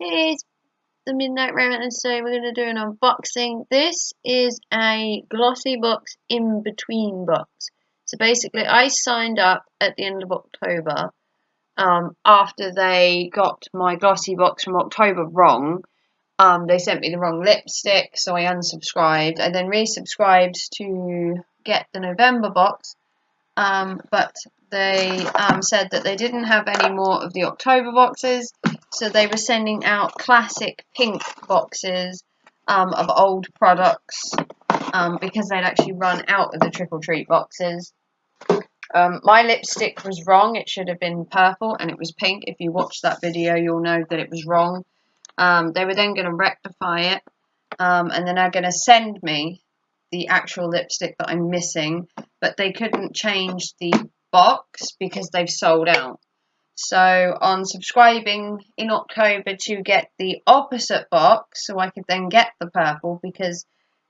Here's the Midnight Rabbit, and so we're going to do an unboxing. This is a Glossybox in-between box. So basically I signed up at the end of October after they got my Glossybox from October wrong. They sent me the wrong lipstick, so I unsubscribed. I then resubscribed to get the November box, but they said that they didn't have any more of the October boxes, so they were sending out classic pink boxes of old products because they'd actually run out of the trick or treat boxes. My lipstick was wrong. It should have been purple and it was pink. If you watch that video, you'll know that it was wrong. They were then going to rectify it, and then they're going to send me the actual lipstick that I'm missing, but they couldn't change the box because they've sold out. So on subscribing in October to get the opposite box, so I could then get the purple, because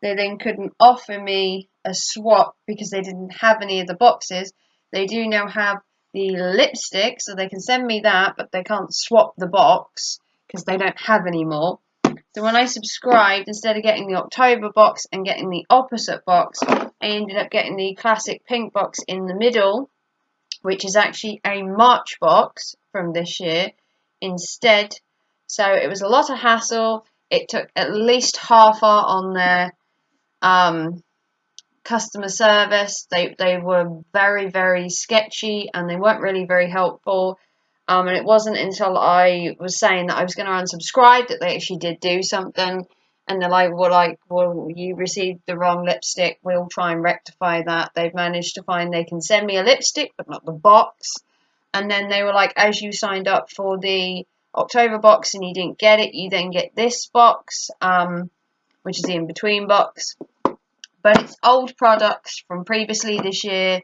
they then couldn't offer me a swap because they didn't have any of the boxes. They do now have the lipstick, so they can send me that, but they can't swap the box because they don't have any more. So when I subscribed, instead of getting the October box and getting the opposite box, I ended up getting the classic pink box in the middle, which is actually a March box from this year instead. So it was a lot of hassle. It took at least half hour on their customer service. They were very, very sketchy, and they weren't really very helpful. And it wasn't until I was saying that I was going to unsubscribe that they actually did do something. And they're like, well, you received the wrong lipstick. We'll try and rectify that. They've managed to find they can send me a lipstick, but not the box. And then they were like, as you signed up for the October box and you didn't get it, you then get this box, which is the in-between box. But it's old products from previously this year.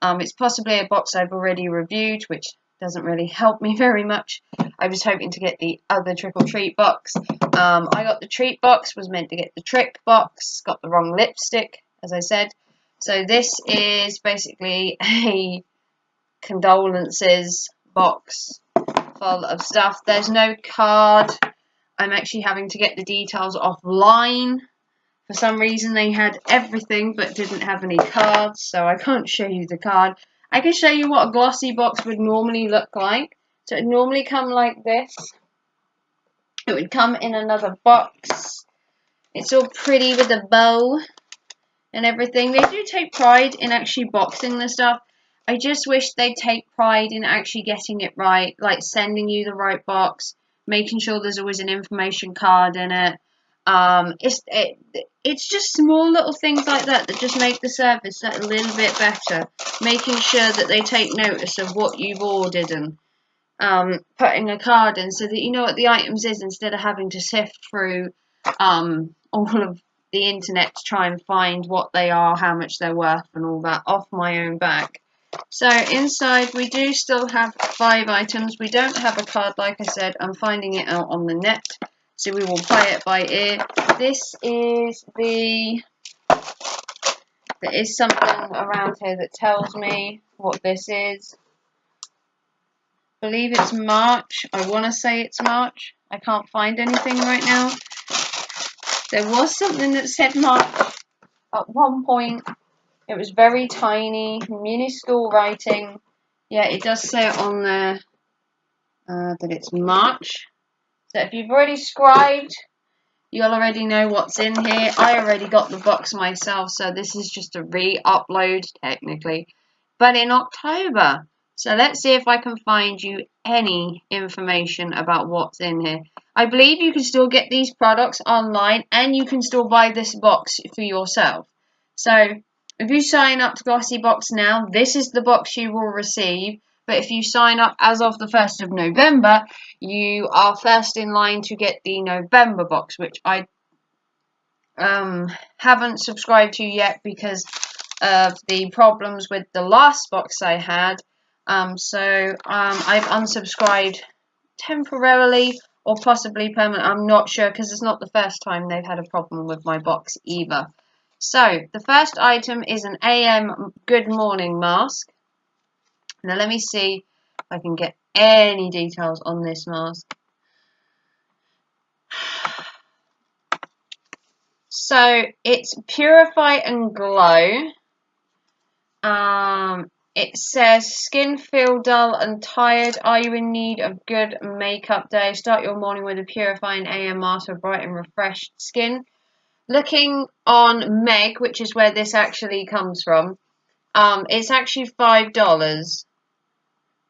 It's possibly a box I've already reviewed, which doesn't really help me very much. I was hoping to get the other trick or treat box. I got the treat box, was meant to get the trick box, got the wrong lipstick, as I said. So this is basically a condolences box full of stuff. There's no card. I'm actually having to get the details offline. For some reason they had everything but didn't have any cards, so I can't show you the card. I can show you what a Glossybox would normally look like. So it would normally come like this. It would come in another box. It's all pretty with a bow and everything. They do take pride in actually boxing the stuff. I just wish they'd take pride in actually getting it right, like sending you the right box, making sure there's always an information card in it. It's just small little things like that that just make the service that little bit better. Making sure that they take notice of what you've ordered and putting a card in so that you know what the items is, instead of having to sift through all of the internet to try and find what they are, how much they're worth and all that off my own back. So inside we do still have 5 items. We don't have a card, like I said. I'm finding it out on the net, so we will play it by ear. This is there is something around here that tells me what this is. I believe it's March. I want to say it's March. I can't find anything right now. There was something that said March at one point. It was very tiny, minuscule writing. Yeah, it does say it on there that it's March. So if you've already subscribed, you'll already know what's in here. I already got the box myself, so this is just a re-upload technically, but in October. So let's see if I can find you any information about what's in here. I believe you can still get these products online, and you can still buy this box for yourself. So if you sign up to Glossybox now, this is the box you will receive. But if you sign up as of the 1st of November, you are first in line to get the November box, which I haven't subscribed to yet because of the problems with the last box I had. So I've unsubscribed temporarily or possibly permanently. I'm not sure, because it's not the first time they've had a problem with my box either. So the first item is an AM Good Morning mask. Now let me see if I can get any details on this mask. So it's Purify and Glow. It says, skin feel dull and tired. Are you in need of good makeup day? Start your morning with a purifying AM mask for bright and refreshed skin. Looking on Meg, which is where this actually comes from, it's actually $5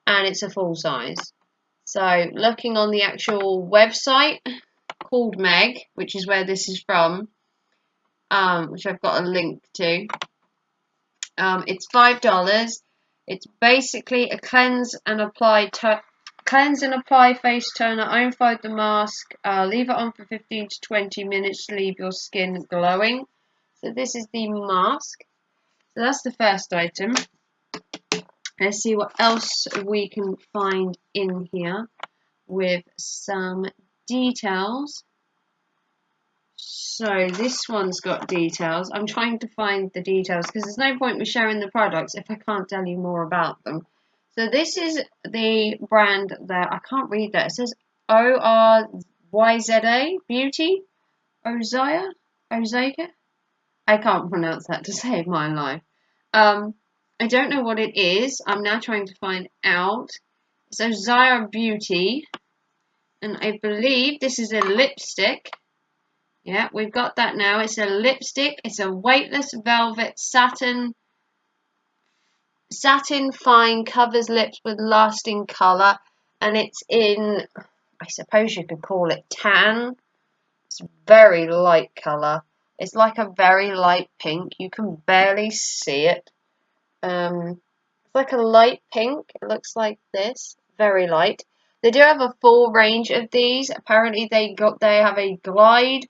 and it's a full size. So looking on the actual website called Meg, which is where this is from, which I've got a link to. It's $5. It's basically a cleanse and apply face toner. Unfold the mask. Leave it on for 15 to 20 minutes to leave your skin glowing. So this is the mask. So that's the first item. Let's see what else we can find in here with some details. So this one's got details. I'm trying to find the details because there's no point me sharing the products if I can't tell you more about them. So this is the brand that I can't read that. It says ORYZA Beauty. Ozaya? I can't pronounce that to save my life. I don't know what it is. I'm now trying to find out. So Ozaya Beauty. And I believe this is a lipstick. Yeah, we've got that now. It's a lipstick. It's a weightless velvet satin fine, covers lips with lasting colour, and it's in, I suppose you could call it tan. It's very light colour. It's like a very light pink. You can barely see it. It's like a light pink. It looks like this. Very light. They do have a full range of these. Apparently they have a glide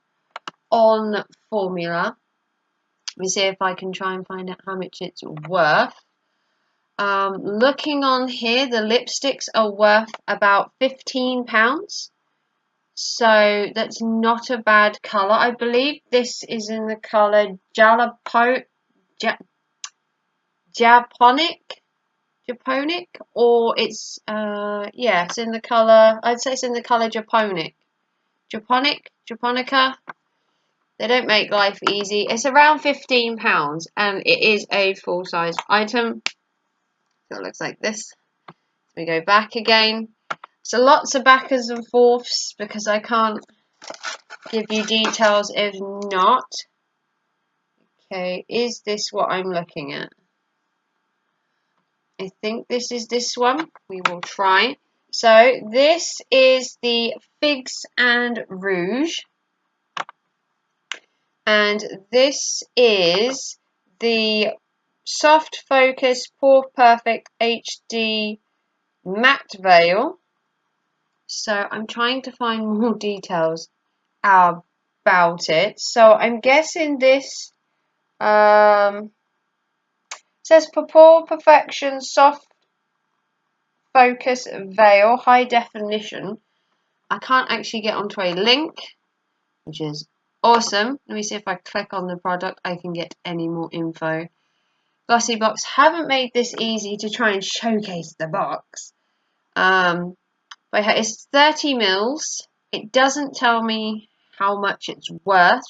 on formula. Let me see if I can try and find out how much it's worth. Looking on here, the lipsticks are worth about £15. So that's not a bad colour. I believe this is in the colour Japonic, or it's yeah, it's in the colour, I'd say it's in the colour Japonica. They don't make life easy. It's around £15 and it is a full size item. So it looks like this. We go back again. So lots of backwards and forths because I can't give you details if not. Okay, is this what I'm looking at? I think this is this one. We will try. So this is the Figs and Rouge. And this is the Soft Focus Pore Perfect HD Matte Veil. So I'm trying to find more details about it. So I'm guessing this says for Pore Perfection Soft Focus Veil High Definition. I can't actually get onto a link, which is awesome. Let me see if I click on the product I can get any more info. Glossybox haven't made this easy to try and showcase the box. But it's 30 mils. It doesn't tell me how much it's worth.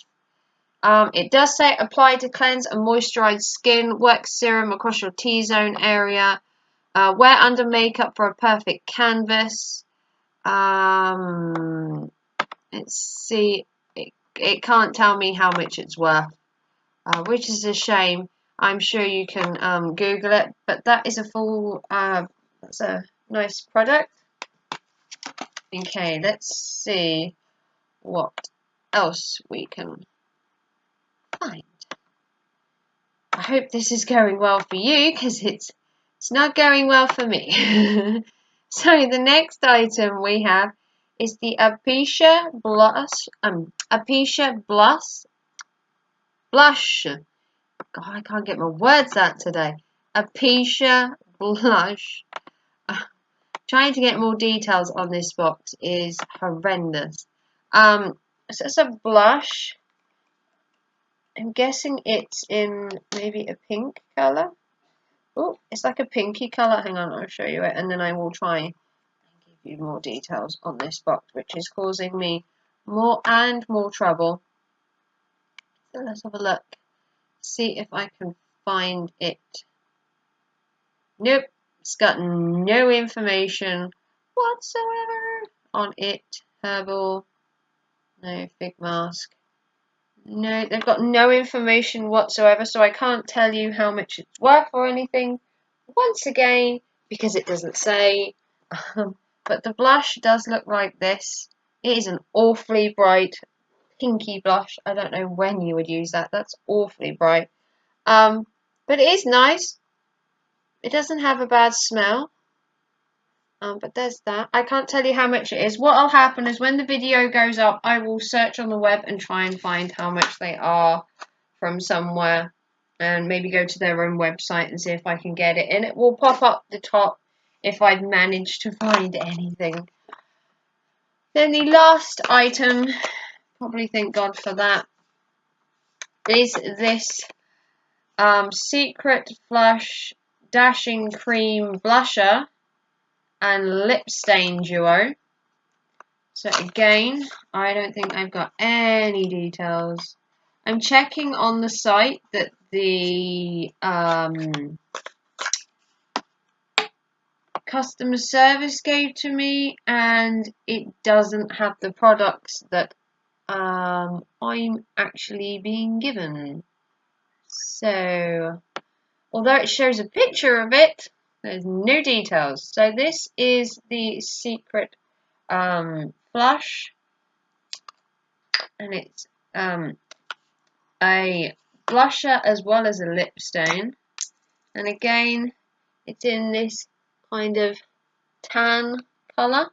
It does say apply to cleanse and moisturize skin, work serum across your T-zone area, wear under makeup for a perfect canvas. Let's see, it can't tell me how much it's worth, which is a shame. I'm sure you can Google it, but that is a full, that's a nice product. Okay, let's see what else we can find. I hope this is going well for you because it's not going well for me. So the next item we have is the Apecia Blush. God, I can't get my words out today. Apecia Blush. Trying to get more details on this box is horrendous. So it's a blush. I'm guessing it's in maybe a pink colour. Oh, it's like a pinky colour. Hang on, I'll show you it, and then I will try and give you more details on this box, which is causing me more and more trouble. So let's have a look. See if I can find it. Nope, it's got no information whatsoever on it. Herbal, no fig mask. No, they've got no information whatsoever, so I can't tell you how much it's worth or anything. Once again, because it doesn't say. But the blush does look like this. It is an awfully bright pinky blush. I don't know when you would use that. That's awfully bright. But it is nice. It doesn't have a bad smell. But there's that. I can't tell you how much it is. What will happen is when the video goes up, I will search on the web and try and find how much they are from somewhere. And maybe go to their own website and see if I can get it. And it will pop up the top if I've managed to find anything. Then the last item, probably thank God for that, is this Secret Flush Dashing Cream Blusher and Lip Stain Duo. So again, I don't think I've got any details. I'm checking on the site that the customer service gave to me, and it doesn't have the products that I'm actually being given. So, although it shows a picture of it, there's no details. So this is the Secret Flush, and it's a blusher as well as a lip stain. And again, it's in this kind of tan colour.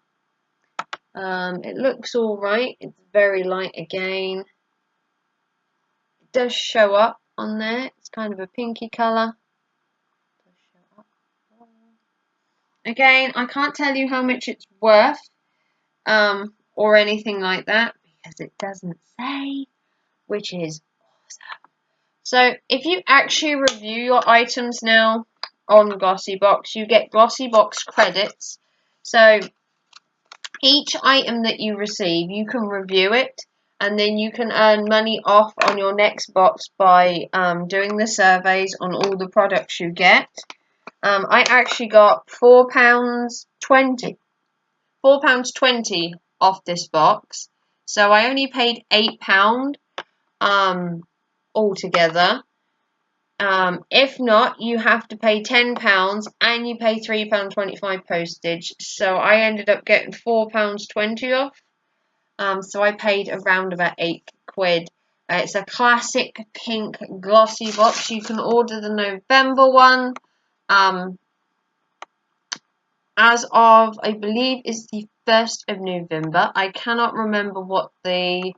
It looks alright. It's very light again. It does show up on there. It's kind of a pinky colour. Again, I can't tell you how much it's worth or anything like that because it doesn't say, which is awesome. So if you actually review your items now on Glossybox, you get Glossybox credits. So each item that you receive, you can review it, and then you can earn money off on your next box by doing the surveys on all the products you get. I actually got £4.20 off this box, so I only paid £8 altogether. If not, you have to pay £10 and you pay £3.25 postage. So I ended up getting £4.20 off. So I paid around about £8. It's a classic pink glossy box. You can order the November one. As of, I believe, is the 1st of November. I cannot remember what the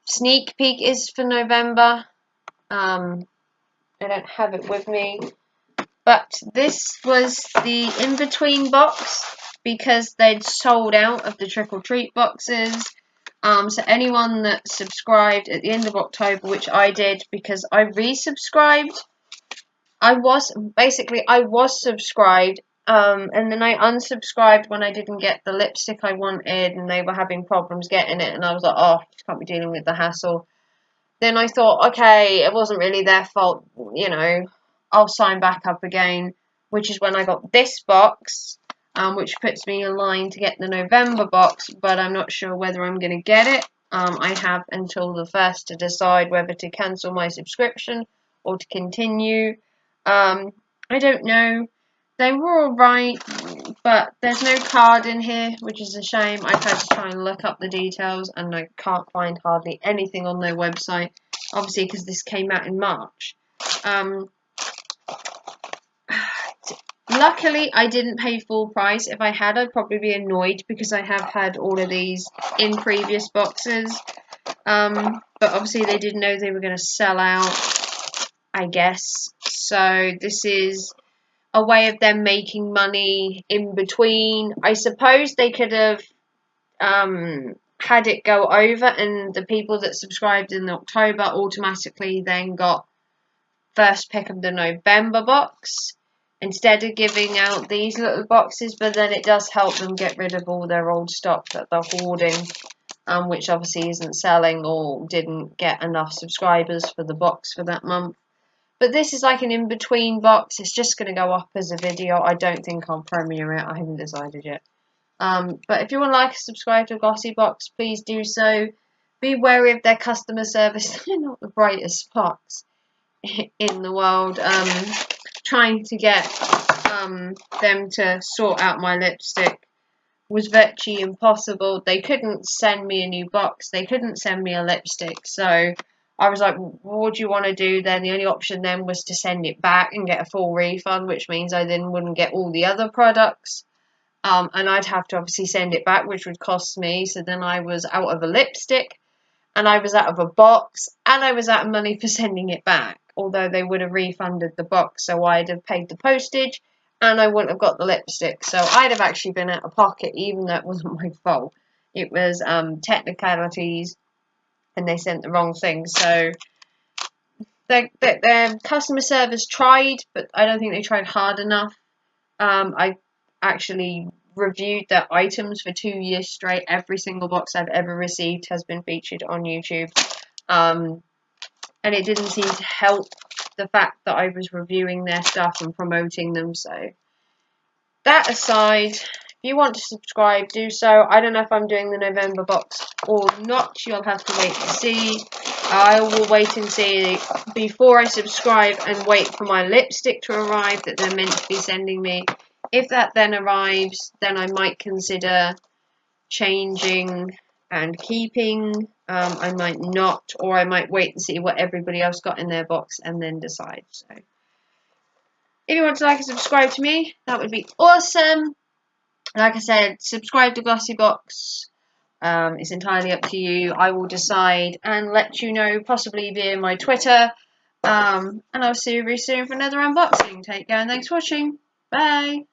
sneak peek is for November. I don't have it with me, but this was the in-between box because they'd sold out of the trick-or-treat boxes. So anyone that subscribed at the end of October, which I did because I resubscribed, I was subscribed, and then I unsubscribed when I didn't get the lipstick I wanted, and they were having problems getting it, and I was like, oh, I just can't be dealing with the hassle. Then I thought, okay, it wasn't really their fault, you know, I'll sign back up again, which is when I got this box, which puts me in line to get the November box, but I'm not sure whether I'm going to get it. I have until the 1st to decide whether to cancel my subscription or to continue. I don't know. They were alright, but there's no card in here, which is a shame. I've had to try and look up the details, and I can't find hardly anything on their website, obviously because this came out in March. Luckily, I didn't pay full price. If I had, I'd probably be annoyed because I have had all of these in previous boxes. But obviously they didn't know they were going to sell out, I guess. So this is a way of them making money in between. I suppose they could have had it go over, and the people that subscribed in October automatically then got first pick of the November box instead of giving out these little boxes, but then it does help them get rid of all their old stock that they're hoarding. which obviously isn't selling or didn't get enough subscribers for the box for that month. But this is like an in-between box. It's just going to go up as a video. I don't think I'll premiere it. I haven't decided yet. But if you want to like and subscribe to Glossybox, please do so. Be wary of their customer service. They're not the brightest box in the world. Trying to get them to sort out my lipstick was virtually impossible. They couldn't send me a new box. They couldn't send me a lipstick. So I was like, what do you want to do then? The only option then was to send it back and get a full refund, which means I then wouldn't get all the other products. And I'd have to obviously send it back, which would cost me. So then I was out of a lipstick, and I was out of a box, and I was out of money for sending it back. Although they would have refunded the box, so I'd have paid the postage, and I wouldn't have got the lipstick. So I'd have actually been out of pocket, even though it wasn't my fault. It was technicalities, and they sent the wrong thing. So their customer service tried, but I don't think they tried hard enough. I actually reviewed their items for 2 years straight. Every single box I've ever received has been featured on YouTube. And it didn't seem to help the fact that I was reviewing their stuff and promoting them. So that aside, if you want to subscribe, do so. I don't know if I'm doing the November box or not. You'll have to wait to see. I will wait and see before I subscribe and wait for my lipstick to arrive that they're meant to be sending me. If that then arrives, then I might consider changing and keeping. I might not, or I might wait and see what everybody else got in their box and then decide. So if you want to like and subscribe to me, that would be awesome. Like I said, subscribe to Glossybox. It's entirely up to you. I will decide and let you know, possibly via my Twitter. And I'll see you very soon for another unboxing. Take care and thanks for watching. Bye.